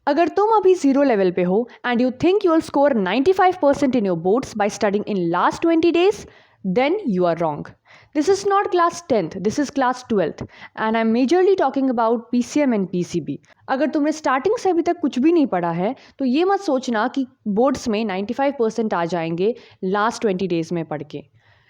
अगर तुम अभी जीरो लेवल पे हो and you think you will score 95% in your boards by studying in last 20 days, then you are wrong. This is not class 10th, this is class 12th and I'm majorly talking about PCM and PCB. अगर तुमने starting से अभी तक कुछ भी नहीं पढ़ा है तो ये मत सोचना कि बोर्ड्स में 95% आ जाएंगे लास्ट 20 डेज़ में पढ़ के।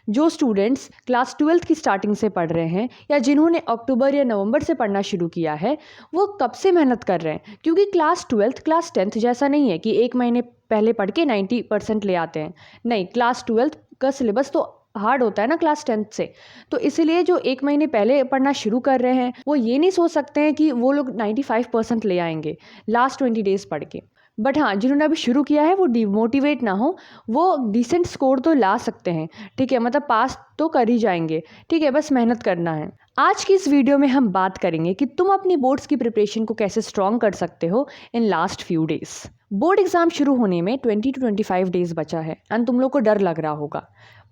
जो स्टूडेंट्स क्लास 12th की स्टार्टिंग से पढ़ रहे हैं या जिन्होंने अक्टूबर या नवंबर से पढ़ना शुरू किया है वो कब से मेहनत कर रहे हैं, क्योंकि क्लास 12th क्लास 10th जैसा नहीं है कि एक महीने पहले पढ़ के 90% ले आते हैं। नहीं, क्लास 12th का सिलेबस तो हार्ड होता है ना क्लास 10th से, तो इसलिए जो एक महीने पहले पढ़ना शुरू कर रहे हैं वो ये नहीं सोच सकते हैं कि वो लोग 95% ले आएंगे लास्ट 20 डेज़ पढ़ के। बट हाँ, जिन्होंने अभी शुरू किया है वो डिमोटिवेट ना हो, वो डिसेंट स्कोर तो ला सकते हैं, ठीक है, मतलब पास तो कर ही जाएंगे, ठीक है, बस मेहनत करना है। आज की इस वीडियो में हम बात करेंगे कि तुम अपनी बोर्ड्स की प्रिपरेशन को कैसे स्ट्रॉन्ग कर सकते हो in last few days. Board exam शुरू होने में 20 to 25 डेज बचा है एंड तुम लोग को डर लग रहा होगा,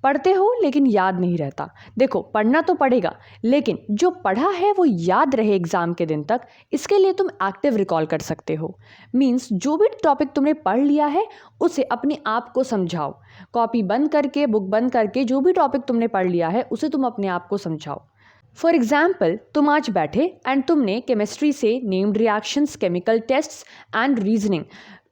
पढ़ते हो लेकिन याद नहीं रहता। देखो, पढ़ना तो पड़ेगा लेकिन जो पढ़ा है वो याद रहे एग्जाम के दिन तक, इसके लिए तुम एक्टिव रिकॉल कर सकते हो। मीन्स जो भी टॉपिक तुमने पढ़ लिया है उसे अपने आप को समझाओ, कॉपी बंद करके, बुक बंद करके जो भी टॉपिक तुमने पढ़ लिया है उसे तुम अपने आप को समझाओ। फॉर एग्जाम्पल, तुम आज बैठे एंड तुमने केमिस्ट्री से named reactions, chemical tests and reasoning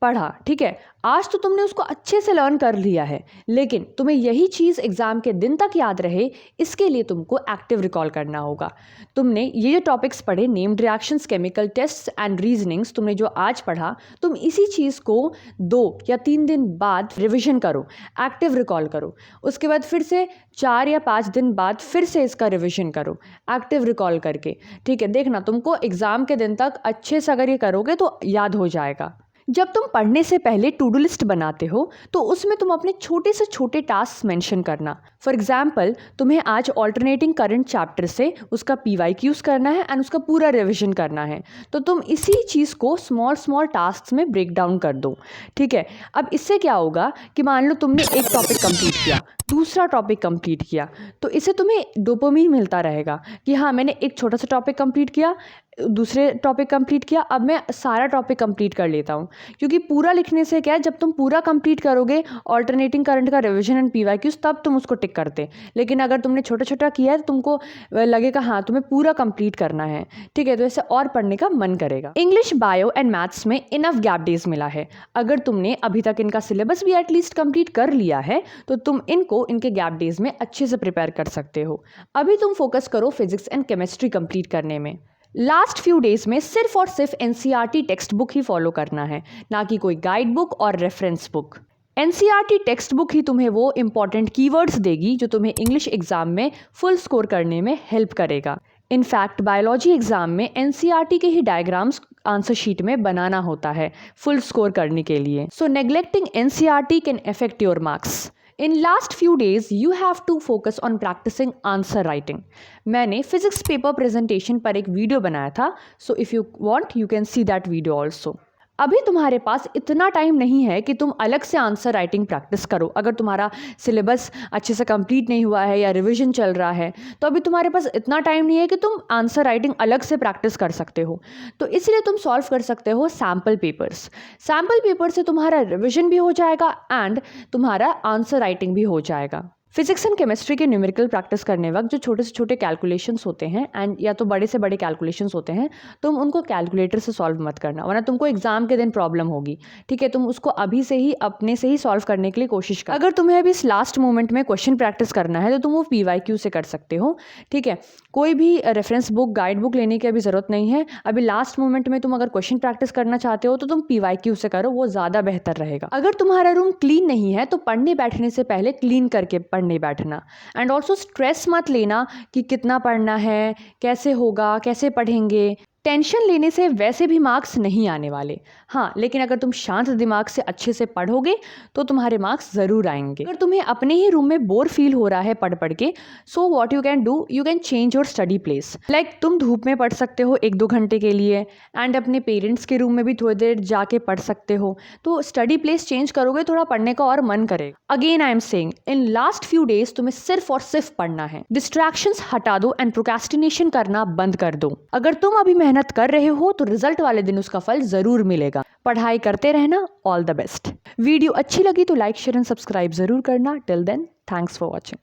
पढ़ा, ठीक है, आज तो तुमने उसको अच्छे से लर्न कर लिया है, लेकिन तुम्हें यही चीज़ एग्ज़ाम के दिन तक याद रहे इसके लिए तुमको एक्टिव रिकॉल करना होगा। तुमने ये जो टॉपिक्स पढ़े, named reactions, chemical tests and reasonings, तुमने जो आज पढ़ा, तुम इसी चीज़ को 2 या 3 दिन बाद रिविजन करो, एक्टिव रिकॉल करो। उसके बाद फिर से 4 या 5 दिन बाद फिर से इसका रिविजन करो एक्टिव रिकॉल करके, ठीक है। देखना, तुमको एग्ज़ाम के दिन तक अच्छे से अगर ये करोगे तो याद हो जाएगा। जब तुम पढ़ने से पहले टू डू लिस्ट बनाते हो तो उसमें तुम अपने छोटे से छोटे टास्क मेंशन करना। फॉर एग्जांपल, तुम्हें आज ऑल्टरनेटिंग करंट चैप्टर से उसका PYQs करना है एंड उसका पूरा रिवीजन करना है, तो तुम इसी चीज़ को स्मॉल स्मॉल टास्क में ब्रेक डाउन कर दो, ठीक है। अब इससे क्या होगा कि मान लो तुमने एक टॉपिक कंप्लीट किया, दूसरा टॉपिक कंप्लीट किया, तो इससे तुम्हें डोपामिन मिलता रहेगा कि हाँ, मैंने एक छोटा सा टॉपिक कंप्लीट किया, दूसरे टॉपिक कंप्लीट किया, अब मैं सारा टॉपिक कंप्लीट कर लेता हूँ। क्योंकि पूरा लिखने से क्या है, जब तुम पूरा कंप्लीट करोगे ऑल्टरनेटिंग करंट का रिवीजन एंड PYQs, तब तुम उसको टिक करते। लेकिन अगर तुमने छोटा छोटा किया है तो तुमको लगेगा हाँ तुम्हें पूरा कंप्लीट करना है, ठीक है, तो इससे और पढ़ने का मन करेगा। इंग्लिश, बायो एंड मैथ्स में इनफ गैप डेज मिला है। अगर तुमने अभी तक इनका सिलेबस भी एटलीस्ट कंप्लीट कर लिया है तो तुम इनको इनके गैप डेज में अच्छे से प्रिपेयर कर सकते हो। अभी तुम फोकस करो फिजिक्स एंड केमिस्ट्री कंप्लीट करने में। लास्ट फ्यू डेज में सिर्फ और सिर्फ NCERT टेक्स्ट बुक ही फॉलो करना है, ना कि कोई गाइड बुक और reference book. NCERT textbook ही तुम्हें वो इंपॉर्टेंट कीवर्ड्स देगी जो तुम्हें इंग्लिश एग्जाम में फुल स्कोर करने में हेल्प करेगा। इनफैक्ट बायोलॉजी एग्जाम में NCERT के ही डायग्राम्स आंसर शीट में बनाना होता है फुल स्कोर करने के लिए। So neglecting NCERT can affect your marks. In last few days, you have to focus on practicing answer writing. मैंने फिजिक्स पेपर प्रेजेंटेशन पर एक वीडियो बनाया था, so if you want, you can see that video also. अभी तुम्हारे पास इतना time नहीं है कि तुम अलग से आंसर राइटिंग प्रैक्टिस करो। अगर तुम्हारा सिलेबस अच्छे से कंप्लीट नहीं हुआ है या रिवीजन चल रहा है तो अभी तुम्हारे पास इतना टाइम नहीं है कि तुम आंसर राइटिंग अलग से प्रैक्टिस कर सकते हो। तो इसलिए तुम सॉल्व कर सकते हो सैम्पल पेपर्स। सैम्पल पेपर से तुम्हारा रिवीजन भी हो जाएगा एंड तुम्हारा आंसर राइटिंग भी हो जाएगा। फिजिक्स एंड केमिस्ट्री के न्यूमेरिकल प्रैक्टिस करने वक्त जो छोटे से छोटे कैलकुलेशंस होते हैं एंड या तो बड़े से बड़े कैलकुलेशंस होते हैं, तुम उनको कैलकुलेटर से सॉल्व मत करना, वरना तुमको एग्जाम के दिन प्रॉब्लम होगी, ठीक है। तुम उसको अभी से ही अपने से ही सॉल्व करने के लिए कोशिश कर। अगर तुम्हें अभी इस लास्ट मोमेंट में क्वेश्चन प्रैक्टिस करना है तो तुम वो PYQ से कर सकते हो, ठीक है। कोई भी रेफरेंस बुक, गाइड बुक लेने की अभी ज़रूरत नहीं है। अभी लास्ट मोमेंट में तुम अगर क्वेश्चन प्रैक्टिस करना चाहते हो तो तुम PYQ से करो, वो ज़्यादा बेहतर रहेगा। अगर तुम्हारा रूम क्लीन नहीं है तो पढ़ने बैठने से पहले क्लीन करके पढ़ने बैठना। एंड ऑल्सो स्ट्रेस मत लेना कि कितना पढ़ना है, कैसे होगा, कैसे पढ़ेंगे। टेंशन लेने से वैसे भी मार्क्स नहीं आने वाले, हाँ, लेकिन अगर तुम शांत दिमाग से अच्छे से पढ़ोगे तो तुम्हारे मार्क्स ज़रूर आएंगे। अगर तुम्हें अपने ही रूम में बोर फील हो रहा है पढ़ पढ़ के, so what you can do, you can change your study place. Like तुम धूप में पढ़ सकते हो 1-2 घंटे के लिए एंड अपने पेरेंट्स के रूम में भी थोड़ी देर जाके पढ़ सकते हो। तो स्टडी प्लेस चेंज करोगे, थोड़ा पढ़ने का और मन करेगा। Again I am saying, in last few days तुम्हें सिर्फ और सिर्फ पढ़ना है। डिस्ट्रैक्शंस हटा दो एंड प्रोक्रेस्टिनेशन करना बंद कर दो। अगर तुम अभी मेहनत कर रहे हो तो रिजल्ट वाले दिन उसका फल ज़रूर मिलेगा। पढ़ाई करते रहना। All the best. वीडियो अच्छी लगी तो लाइक शेयर एंड सब्सक्राइब ज़रूर करना। Till then, thanks for watching.